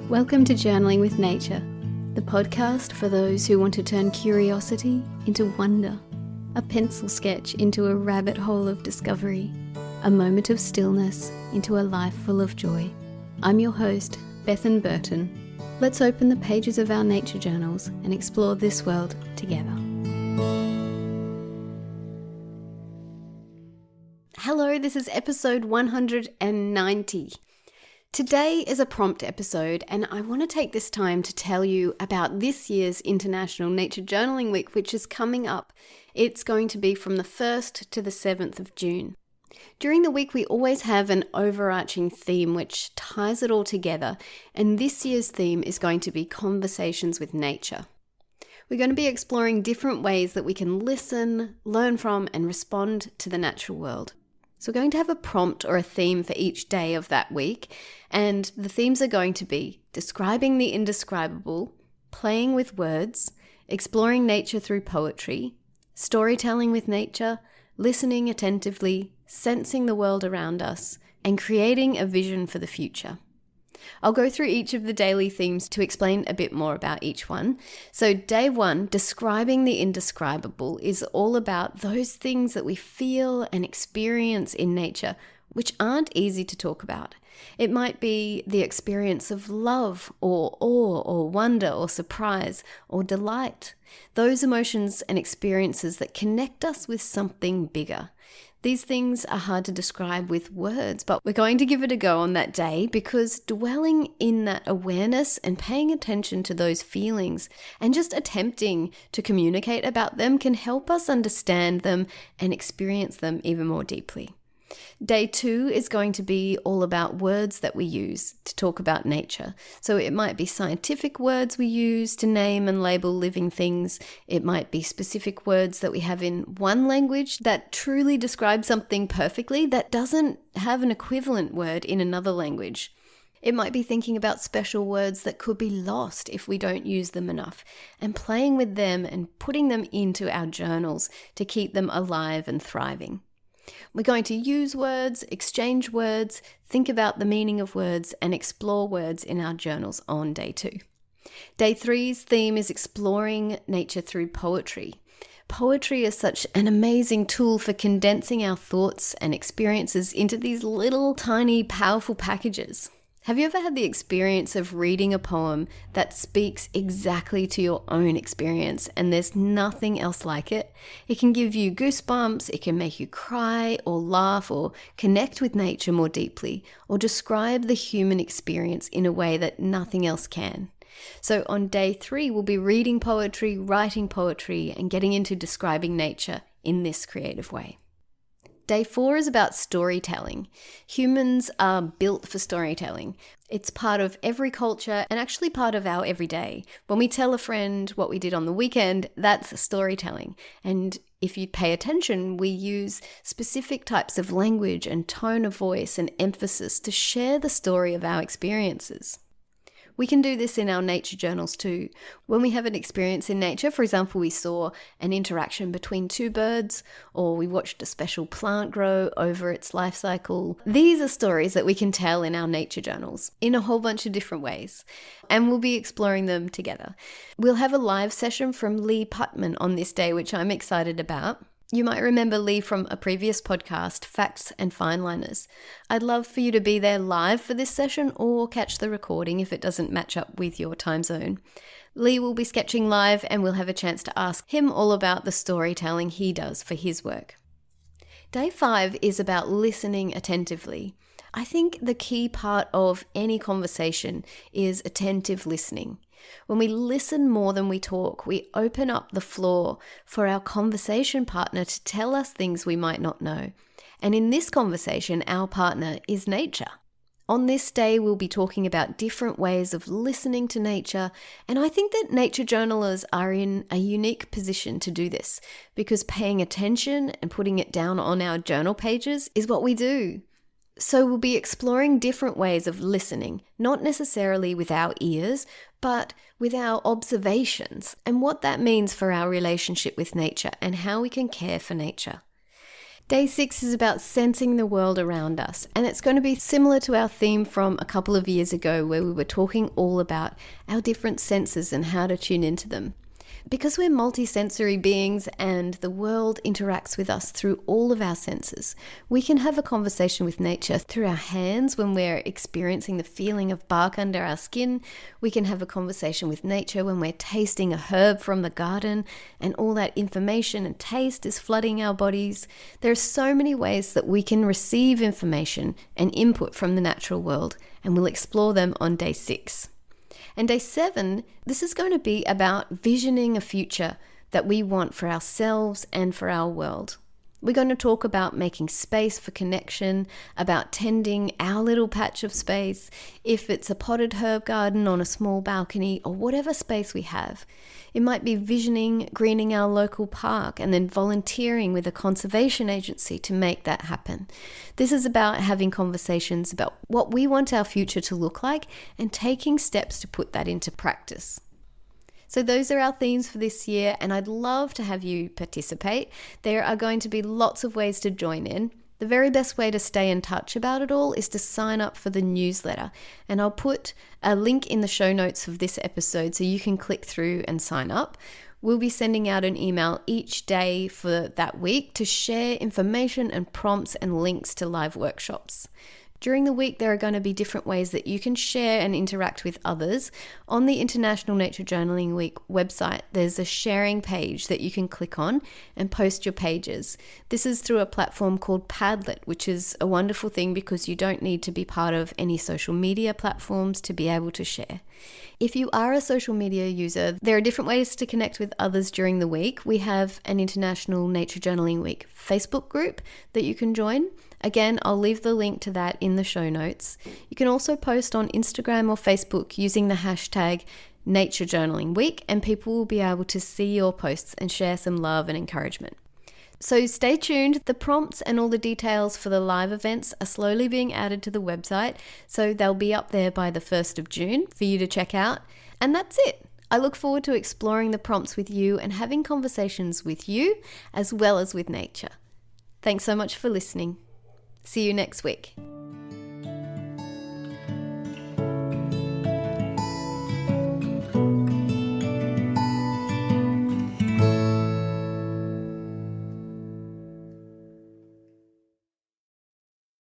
Welcome to Journaling with Nature, the podcast for those who want to turn curiosity into wonder, a pencil sketch into a rabbit hole of discovery, a moment of stillness into a life full of joy. I'm your host, Bethan Burton. Let's open the pages of our nature journals and explore this world together. Hello, this is episode 190. Today is a prompt episode, and I want to take this time to tell you about this year's International Nature Journaling Week, which is coming up. It's going to be from the 1st to the 7th of June. During the week, we always have an overarching theme which ties it all together, and this year's theme is going to be conversations with nature. We're going to be exploring different ways that we can listen, learn from, and respond to the natural world. So we're going to have a prompt or a theme for each day of that week, and the themes are going to be describing the indescribable, playing with words, exploring nature through poetry, storytelling with nature, listening attentively, sensing the world around us, and creating a vision for the future. I'll go through each of the daily themes to explain a bit more about each one. So day 1, describing the indescribable, is all about those things that we feel and experience in nature, which aren't easy to talk about. It might be the experience of love or awe or wonder or surprise or delight. Those emotions and experiences that connect us with something bigger. These things are hard to describe with words, but we're going to give it a go on that day because dwelling in that awareness and paying attention to those feelings and just attempting to communicate about them can help us understand them and experience them even more deeply. Day 2 is going to be all about words that we use to talk about nature. So it might be scientific words we use to name and label living things. It might be specific words that we have in one language that truly describe something perfectly that doesn't have an equivalent word in another language. It might be thinking about special words that could be lost if we don't use them enough, and playing with them and putting them into our journals to keep them alive and thriving. We're going to use words, exchange words, think about the meaning of words, and explore words in our journals on day 2. Day 3's theme is exploring nature through poetry. Poetry is such an amazing tool for condensing our thoughts and experiences into these little, tiny, powerful packages. Have you ever had the experience of reading a poem that speaks exactly to your own experience and there's nothing else like it? It can give you goosebumps, it can make you cry or laugh or connect with nature more deeply or describe the human experience in a way that nothing else can. So on day 3, we'll be reading poetry, writing poetry, and getting into describing nature in this creative way. Day 4 is about storytelling. Humans are built for storytelling. It's part of every culture and actually part of our everyday. When we tell a friend what we did on the weekend, that's storytelling. And if you pay attention, we use specific types of language and tone of voice and emphasis to share the story of our experiences. We can do this in our nature journals too. When we have an experience in nature, for example, we saw an interaction between 2 birds, or we watched a special plant grow over its life cycle. These are stories that we can tell in our nature journals in a whole bunch of different ways, and we'll be exploring them together. We'll have a live session from Lee Putman on this day, which I'm excited about. You might remember Lee from a previous podcast, Facts and Fineliners. I'd love for you to be there live for this session or catch the recording if it doesn't match up with your time zone. Lee will be sketching live and we'll have a chance to ask him all about the storytelling he does for his work. Day 5 is about listening attentively. I think the key part of any conversation is attentive listening. When we listen more than we talk, we open up the floor for our conversation partner to tell us things we might not know. And in this conversation, our partner is nature. On this day, we'll be talking about different ways of listening to nature, and I think that nature journalers are in a unique position to do this because paying attention and putting it down on our journal pages is what we do. So we'll be exploring different ways of listening, not necessarily with our ears, but with our observations and what that means for our relationship with nature and how we can care for nature. Day 6 is about sensing the world around us, and it's going to be similar to our theme from a couple of years ago where we were talking all about our different senses and how to tune into them. Because we're multisensory beings and the world interacts with us through all of our senses, we can have a conversation with nature through our hands when we're experiencing the feeling of bark under our skin. We can have a conversation with nature when we're tasting a herb from the garden and all that information and taste is flooding our bodies. There are so many ways that we can receive information and input from the natural world, and we'll explore them on day 6. And day 7, this is going to be about visioning a future that we want for ourselves and for our world. We're going to talk about making space for connection, about tending our little patch of space, if it's a potted herb garden on a small balcony or whatever space we have. It might be visioning greening our local park and then volunteering with a conservation agency to make that happen. This is about having conversations about what we want our future to look like and taking steps to put that into practice. So those are our themes for this year, and I'd love to have you participate. There are going to be lots of ways to join in. The very best way to stay in touch about it all is to sign up for the newsletter, and I'll put a link in the show notes of this episode so you can click through and sign up. We'll be sending out an email each day for that week to share information and prompts and links to live workshops. During the week, there are going to be different ways that you can share and interact with others. On the International Nature Journaling Week website, there's a sharing page that you can click on and post your pages. This is through a platform called Padlet, which is a wonderful thing because you don't need to be part of any social media platforms to be able to share. If you are a social media user, there are different ways to connect with others during the week. We have an International Nature Journaling Week Facebook group that you can join. Again, I'll leave the link to that in the show notes. You can also post on Instagram or Facebook using the hashtag Nature Journaling Week, and people will be able to see your posts and share some love and encouragement. So stay tuned. The prompts and all the details for the live events are slowly being added to the website, so they'll be up there by the 1st of June for you to check out. And that's it. I look forward to exploring the prompts with you and having conversations with you as well as with nature. Thanks so much for listening. See you next week.